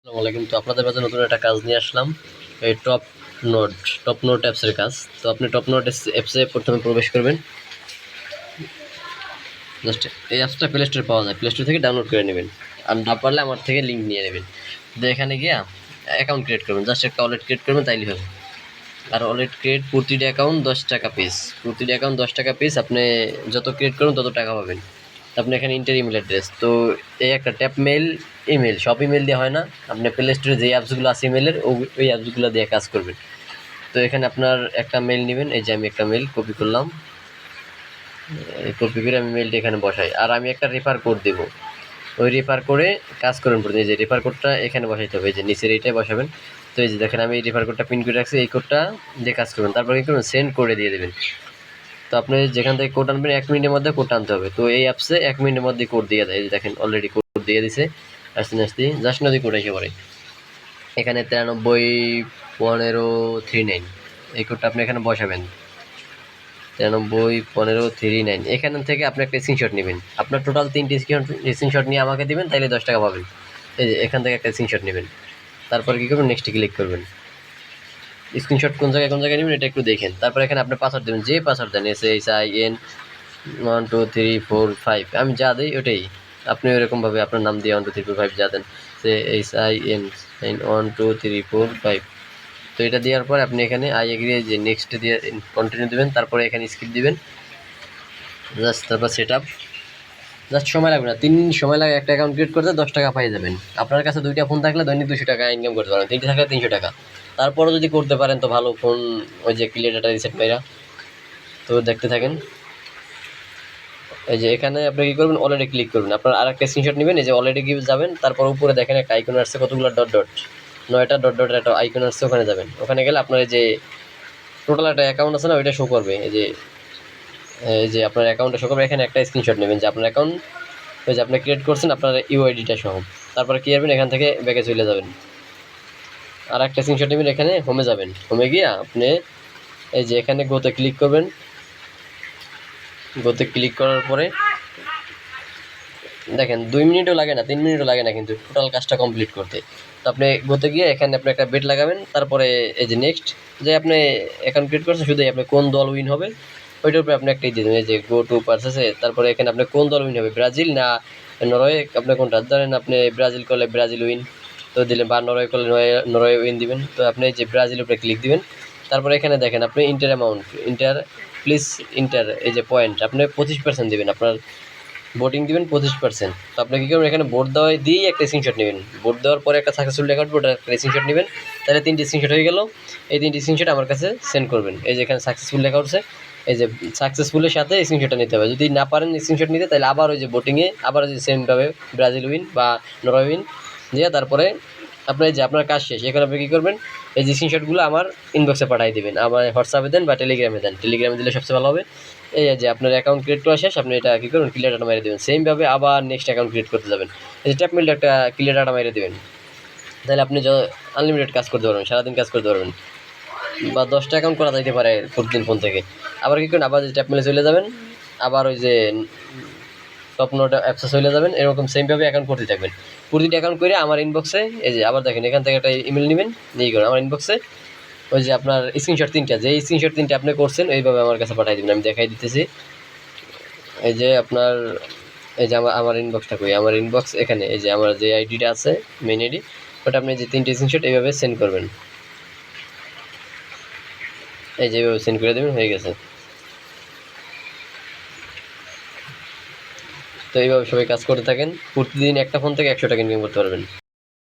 আসসালামু আলাইকুম। তো আপনাদের মাঝে নতুন একটা কাজ নিয়ে আসলাম, এই টপ নোট অ্যাপসের কাজ। তো আপনি টপ নোট অ্যাপসে প্রথমে প্রবেশ করবেন। জাস্ট এই অ্যাপসটা প্লে স্টোরে পাওয়া যায়, প্লে স্টোর থেকে ডাউনলোড করে নেবেন। আর না পারলে আমার থেকে লিঙ্ক নিয়ে নেবেন। তো এখানে গিয়া অ্যাকাউন্ট ক্রিয়েট করবেন, জাস্ট একটা ওয়ালেট ক্রিয়েট করবেন, তাইলে হবে। আর ওয়ালেট ক্রিয়েট প্রতিটি অ্যাকাউন্ট 10 টাকা পিস, প্রতিটি অ্যাকাউন্ট 10 টাকা পিস। আপনি যত ক্রিয়েট করুন তত টাকা পাবেন। আপনি এখানে ইন্টার ইমেল অ্যাড্রেস, তো এই একটা ট্যাপ মেল, ইমেল, সব ইমেল দিয়ে হয় না। আপনি প্লে স্টোরে যে অ্যাপসগুলো আছে ইমেলের, ওই অ্যাপসগুলো দিয়ে কাজ করবেন। তো এখানে আপনার একটা মেল নেবেন, এই যে আমি একটা মেল কপি করলাম, কপি করে আমি মেলটা এখানে বসাই। আর আমি একটা রেফার কোড দেবো, ওই রেফার করে কাজ করবেন। এই যে রেফার কোডটা এখানে বসাইতে হবে, এই যে নিচের এইটাই বসাবেন। তো এই যে দেখেন আমি এই রেফার কোডটা পিন করে রাখছি, এই কোডটা দিয়ে কাজ করবেন। তারপর কি করবেন, সেন্ড করে দিয়ে দেবেন। তো আপনি যেখান থেকে কোড আনবেন 1 মিনিটের মধ্যে কোড আনতে হবে। তো এই অ্যাপসে 1 মিনিটের মধ্যে কোড দিয়ে দেয়, এই যে দেখেন অলরেডি কোড দিয়ে দিছে। আসতে জাস্ট নদী কোড এসে পড়ে এখানে 931539, এই কোডটা আপনি এখানে বসাবেন। 931539, এখান থেকে আপনি একটা স্ক্রিনশট নেবেন। আপনার টোটাল 3টি স্ক্রিনশট নিয়ে আমাকে দিবেন, তাইলে 10 টাকা পাবেন। এই যে এখান থেকে একটা স্ক্রিনশট নেবেন, তারপর কী করবেন, নেক্সটে ক্লিক করবেন। স্ক্রিনশট কোন জায়গায় নেবেন এটা একটু দেখেন। তারপর এখানে আপনি পাসওয়ার্ড দেবেন, যে পাসওয়ার্ড দেন, SHIN 12345, আমি যা দিই ওটাই আপনি ওইরকমভাবে আপনার নাম দিয়ে 12345 যা দেন, SHIN 12345। তো এটা দেওয়ার পর আপনি এখানে আই এগ্রি, যে নেক্সট দিয়ে কন্টিনিউ দেবেন। তারপরে এখানে স্কিপ দিবেন, জাস্ট তারপর সেট আপ। জাস্ট সময় লাগবে না, 3 মিনিট সময় লাগে একটা অ্যাকাউন্ট ক্রিয়েট করতে, 10 টাকা পেয়ে যাবেন। আপনার কাছে 2টা ফোন থাকলে দৈনিক 200 টাকা ইনকাম করতে পারেন, 3টে থাকলে 300 টাকা। তারপরও যদি করতে পারেন তো ভালো, ফোন ওই যে ক্লিয়ার ডাটা রিসেট মাইরা। তো দেখতে থাকেন। এই যে এখানে আপনি কী করবেন, অলরেডি ক্লিক করবেন। আপনার আর একটা স্ক্রিনশট নেবেন, এই যে অলরেডি গিয়ে যাবেন। তারপর উপরে দেখেন একটা আইকন আসছে, কতগুলো ডট ডট, 9টা ডট ডট একটা আইকন আসছে, ওখানে যাবেন। ওখানে গেলে আপনার এই যে টোটাল একটা অ্যাকাউন্ট আছে না, ওইটা শো করবে। এই যে আপনার অ্যাকাউন্টটা শো করবে। এখানে একটা স্ক্রিনশট নেবেন যে আপনার অ্যাকাউন্ট, ওই যে আপনি ক্রিয়েট করছেন আপনার ইউআইডিটা সহ। তারপরে কী করবেন, এখান থেকে ব্যাকে চলে যাবেন। আর একটা স্ক্রিনশট নেবেন, এখানে হোমে যাবেন। হোমে গিয়ে আপনি এই যে এখানে গোতে ক্লিক করবেন। গোতে ক্লিক করার পরে দেখেন 2 মিনিটও লাগে না, 3 মিনিটও লাগে না কিন্তু টোটাল কাজটা কমপ্লিট করতে। তো আপনি গোতে গিয়ে এখানে আপনি একটা বেট লাগাবেন। তারপরে এই যে নেক্সট, যে আপনি অ্যাকাউন্ট ক্রিয়েট করছেন, শুধু আপনি কোন দল উইন হবে ওইটার উপরে আপনি একটাই দিয়ে দেবেন। এই যে গো টু পারচেসে, তারপরে এখানে আপনি কোন দল উইন হবে, ব্রাজিল না নরওয়ে, আপনি কোনটা ধরেন। আপনি ব্রাজিল করলে ব্রাজিল উইন তো দিলেন, বা নরওয়ে করলে নরওয়ে উইন দিবেন। তো আপনি যে ব্রাজিলের উপরে ক্লিক দিবেন। তারপরে এখানে দেখেন আপনি ইন্টার অ্যামাউন্ট, প্লিজ ইন্টার, এই যে পয়েন্ট আপনি 25% দেবেন, আপনার ভোটিং দিবেন 25%। তো আপনি কী করবেন, এখানে ভোট দেওয়া দিয়েই একটা স্ক্রিনশট নেবেন। ভোট দেওয়ার পরে একটা সাকসেসফুল লেখা উঠবে, ওটা একটা স্ক্রিনশট নেবেন। তাহলে 3টি স্ক্রিনশট হয়ে গেল। এই 3টি স্ক্রিনশট আমার কাছে সেন্ড করবেন। এই যে এখানে সাকসেসফুল লেখা উঠছে, এই যে সাকসেসফুলের সাথে স্ক্রিনশটটা নিতে হবে। যদি না পারেন স্ক্রিনশট নিতে, তাহলে আবার ওই যে ভোটিংয়ে আবার ওই যে সেমভাবে ব্রাজিল উইন বা নরওয়ে উইন দিয়ে তারপরে আপনার যে আপনার কাজ শেষ। এখন আপনি কী করবেন, এই যে স্ক্রিনশটগুলো আমার ইনবক্সে পাঠিয়ে দেবেন। আমার হোয়াটসঅ্যাপে দেন বা টেলিগ্রামে দেন, টেলিগ্রামে দিলে সবচেয়ে ভালো হবে। এই যে আপনার অ্যাকাউন্ট ক্রিয়েট করা শেষ, আপনি এটা কী করবেন, ক্লিয়ার ডাটা মেরে দেবেন। সেমভাবে আবার নেক্সট অ্যাকাউন্ট ক্রিয়েট করতে যাবেন, এই যে ট্যাপ মিলটা একটা ক্লিয়ার ডাটা মেরে দেবেন। তাহলে আপনি আনলিমিটেড কাজ করতে পারবেন, সারাদিন কাজ করতে পারবেন, বা 10টা অ্যাকাউন্ট করা যাইতে পারে প্রতিদিন ফোন থেকে। আবার কী করবেন, আবার যে ট্যাপ মেলে চলে যাবেন, আবার ওই যে টপ নোট অ্যাপসে চলে যাবেন। এরকম সেমভাবে অ্যাকাউন্ট করতে থাকবেন। প্রতিটি অ্যাকাউন্ট করে আমার ইনবক্সে, এই যে আবার দেখেন এখান থেকে একটা ইমেল নেবেন, নিয়ে করেন আমার ইনবক্সে ওই যে আপনার স্ক্রিনশট 3টা, যে স্ক্রিনশট 3টা আপনি করছেন ওইভাবে আমার কাছে পাঠিয়ে দেবেন। আমি দেখাই দিতেছি। এই যে আপনার, এই যে আমার ইনবক্সটা কই, আমার ইনবক্স এখানে, এই যে আমার যে আইডিটা আছে মেইন আইডি, ওটা আপনি যে 3টে স্ক্রিনশট এইভাবে সেন্ড করবেন। এই যে এইভাবে সেন্ড করে দেবেন, হয়ে গেছে। তো এইভাবে সবাই কাজ করতে থাকেন, প্রতিদিন একটা ফোন থেকে 100 টাকা ইনকাম করতে পারবেন।